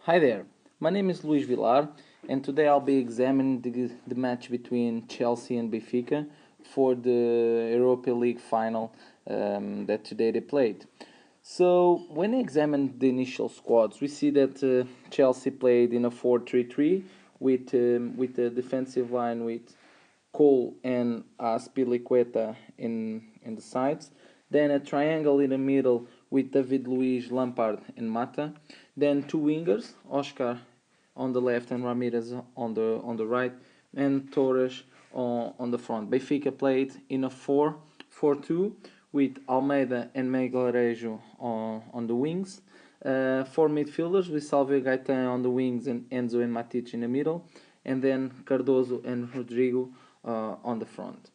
Hi there, my name is Luís Vilar and today I'll be examining the match between Chelsea and Benfica for the Europa League final that today they played. So when I examine the initial squads, we see that Chelsea played in a 4-3-3 with a defensive line with Cole and Azpilicueta in the sides. Then a triangle in the middle with David Luiz, Lampard and Mata. Then two wingers, Oscar on the left and Ramirez on the right, and Torres on the front. Benfica played in a 4-4-2 with Almeida and Melgarejo on the wings. Four midfielders with Salvio Gaetan on the wings and Enzo and Matic in the middle, and then Cardoso and Rodrigo on the front.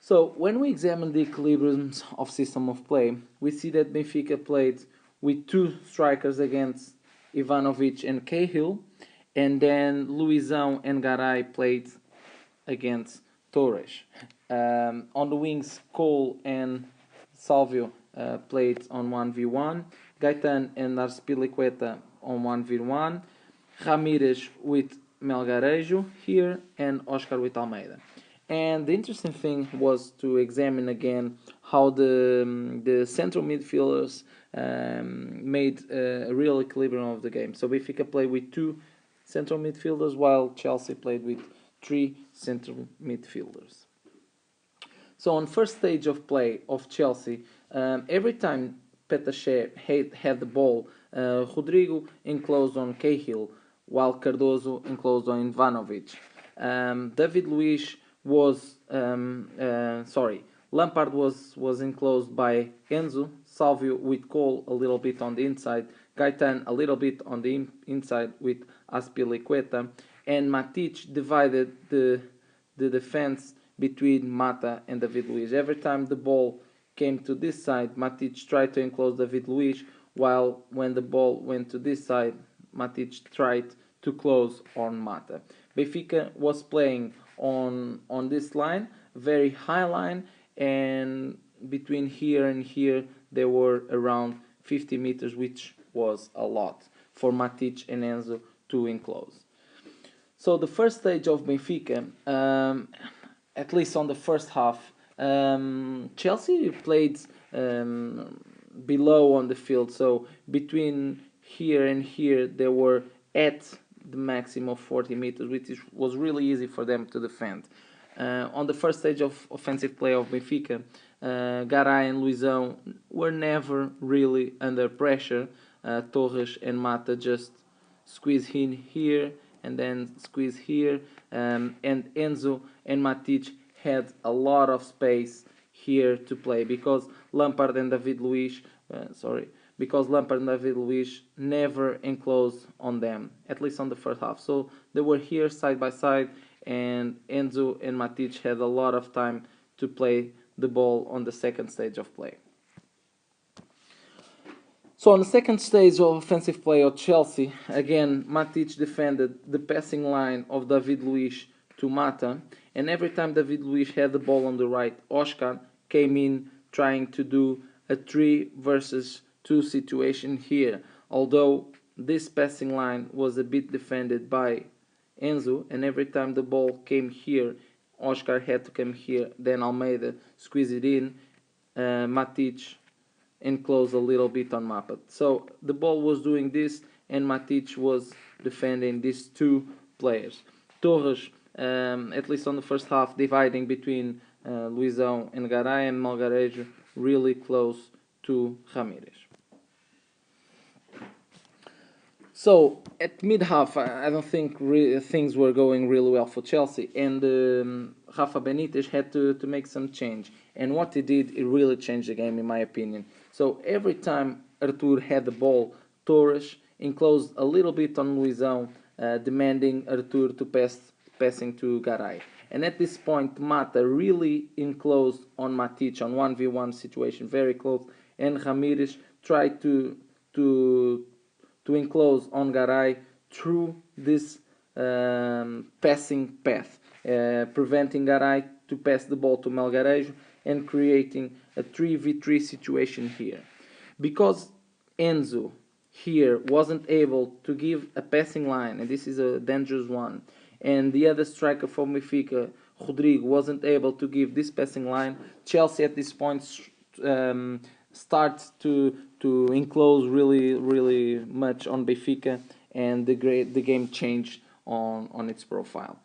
So when we examine the equilibriums of system of play, we see that Benfica played with two strikers against Ivanovic and Cahill, and then Luizão and Garay played against Torres. On the wings, Cole and Salvio played on 1v1, Gaetan and Azpilicueta on 1v1, Ramirez with Melgarejo here, and Oscar with Almeida. And the interesting thing was to examine again how the central midfielders made a real equilibrium of the game. So Benfica played with two central midfielders while Chelsea played with three central midfielders. So on first stage of play of Chelsea, every time Petaché had the ball, Rodrigo enclosed on Cahill while Cardoso enclosed on Ivanovic. David Luiz Lampard was enclosed by Enzo, Salvio with Cole a little bit on the inside, Gaetan a little bit on the inside with Azpilicueta, and Matic divided the defense between Mata and David Luiz. Every time the ball came to this side, Matic tried to enclose David Luiz, while when the ball went to this side, Matic tried to close on Mata. Benfica was playing on this line, very high line, and between here and here there were around 50 meters, which was a lot for Matic and Enzo to enclose. So the first stage of Benfica, at least on the first half, Chelsea played below on the field. So between here and here, they were at the maximum of 40 meters, which was really easy for them to defend. On the first stage of offensive play of Benfica, Garay and Luizão were never really under pressure. Torres and Mata just squeeze in here and then squeeze here, and Enzo and Matic had a lot of space here to play because Lampard and David Luiz never enclosed on them, at least on the first half. So they were here side by side, and Enzo and Matic had a lot of time to play the ball on the second stage of play. So on the second stage of offensive play of Chelsea, again, Matic defended the passing line of David Luiz to Mata, and every time David Luiz had the ball on the right, Oscar came in trying to do a 3 versus 2 situation here, although this passing line was a bit defended by Enzo, and every time the ball came here, Oscar had to come here, then Almeida squeeze it in, Matic enclose a little bit on Mata. So the ball was doing this, and Matic was defending these two players. Torres, at least on the first half, dividing between Luizão and Garay, and Melgarejo really close to Ramirez. So at mid-half, I don't think things were going really well for Chelsea, and Rafa Benitez had to make some change. And what he did, it really changed the game, in my opinion. So every time Arthur had the ball, Torres enclosed a little bit on Luizão, demanding Arthur to passing to Garay. And at this point, Mata really enclosed on Matic on 1v1 situation, very close, and Ramirez tried to enclose on Garay through this passing path, preventing Garay to pass the ball to Melgarejo and creating a 3v3 situation here. Because Enzo here wasn't able to give a passing line, and this is a dangerous one, and the other striker from Benfica, Rodrigo, wasn't able to give this passing line, Chelsea at this point um, starts to enclose really much on Benfica, and the game changed on its profile.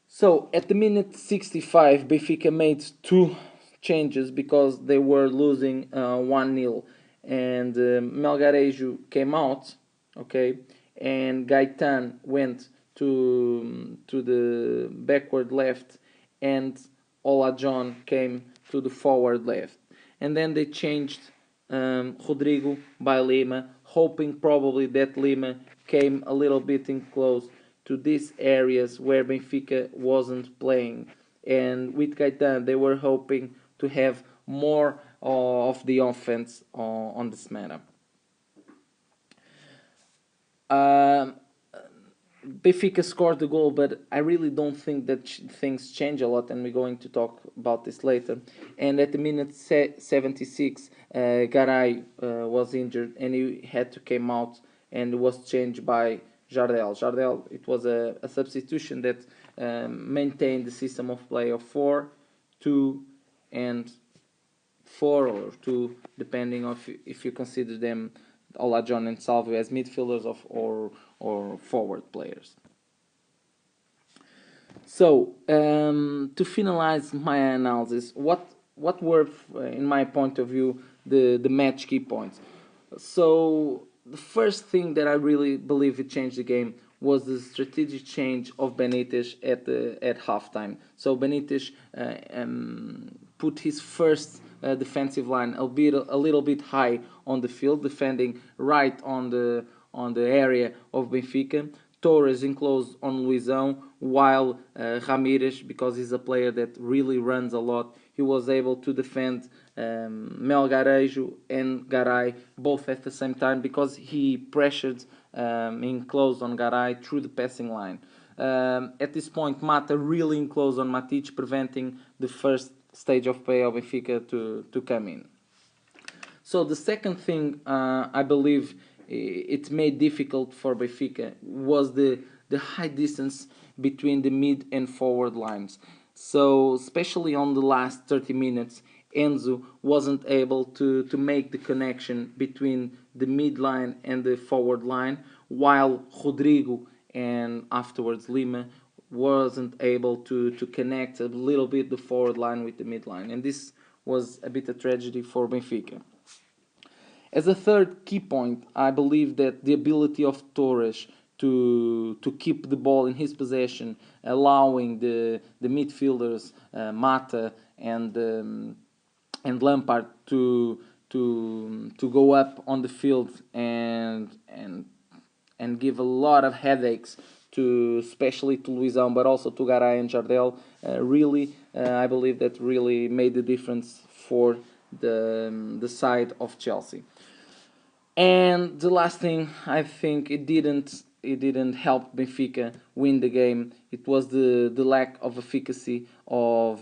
So at the minute 65, Benfica made two changes because they were losing 1-0, and Melgarejo came out, okay, and Gaetan went to the backward left, and Ola John came to the forward left, and then they changed Rodrigo by Lima, hoping probably that Lima came a little bit in close to these areas where Benfica wasn't playing. And with Gaetan, they were hoping to have more of the offense on this manner. Um, Benfica scored the goal, but I really don't think that things change a lot, and we're going to talk about this later. And at the minute 76, Garay was injured, and he had to come out, and was changed by Jardel. Jardel, it was a substitution that maintained the system of play of 4-2 and 4 or 2, depending on if you consider them Olajon and Salvio as midfielders or forward players. So to finalize my analysis, what were, in my point of view, the match key points? So the first thing that I really believe it changed the game was the strategic change of Benitez at halftime. So Benitez put his first defensive line a little bit high on the field, defending right on the area of Benfica. Torres enclosed on Luizão, while Ramirez, because he's a player that really runs a lot, he was able to defend Melgarejo and Garay both at the same time, because he pressured enclosed on Garay through the passing line. At this point, Mata really enclosed on Matic, preventing the first stage of play of Benfica to come in. So the second thing I believe it made difficult for Benfica was the high distance between the mid and forward lines. So especially on the last 30 minutes, Enzo wasn't able to make the connection between the mid line and the forward line, while Rodrigo and afterwards Lima wasn't able to connect a little bit the forward line with the mid line. And this was a bit of tragedy for Benfica. As a third key point, I believe that the ability of Torres to keep the ball in his possession, allowing the midfielders Mata and Lampard to go up on the field and give a lot of headaches to, especially to Luizão, but also to Garay and Jardel. I believe that really made the difference for the side of Chelsea. And the last thing, I think it didn't help Benfica win the game. It was the lack of efficacy of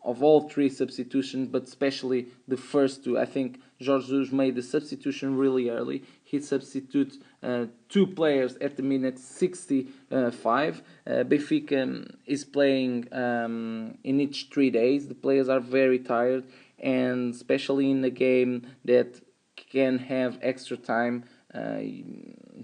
all three substitutions, but especially the first two. I think Jorge Jesus made the substitution really early. He substituted two players at the minute 65. Benfica is playing in each 3 days. The players are very tired, and especially in a game that can have extra time, Jorge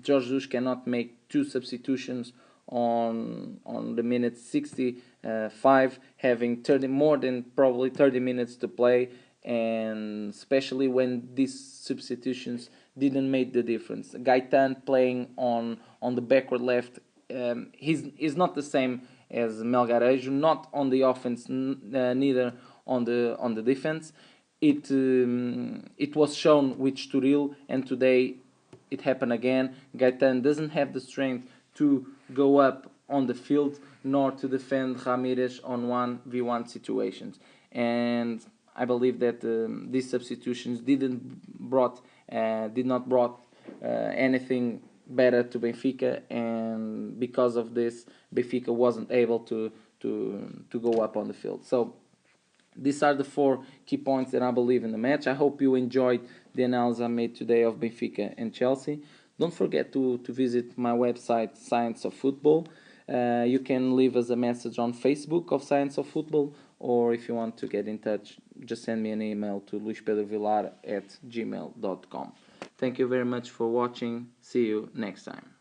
Jesus cannot make two substitutions on the minute 65, having more than probably 30 minutes to play, and especially when these substitutions didn't make the difference. Gaetan playing on the backward left, he's not the same as Melgarejo, not on the offense, neither on the defense. It was shown with Estoril, and today it happened again. Gaetan doesn't have the strength to go up on the field, nor to defend Ramirez on 1v1 situations. And I believe that these substitutions did not brought anything better to Benfica, and because of this, Benfica wasn't able to go up on the field. So these are the 4 key points that I believe in the match. I hope you enjoyed the analysis I made today of Benfica and Chelsea. Don't forget to visit my website, Science of Football. You can leave us a message on Facebook of Science of Football, or if you want to get in touch, just send me an email to luispedrovilar@gmail.com. Thank you very much for watching. See you next time.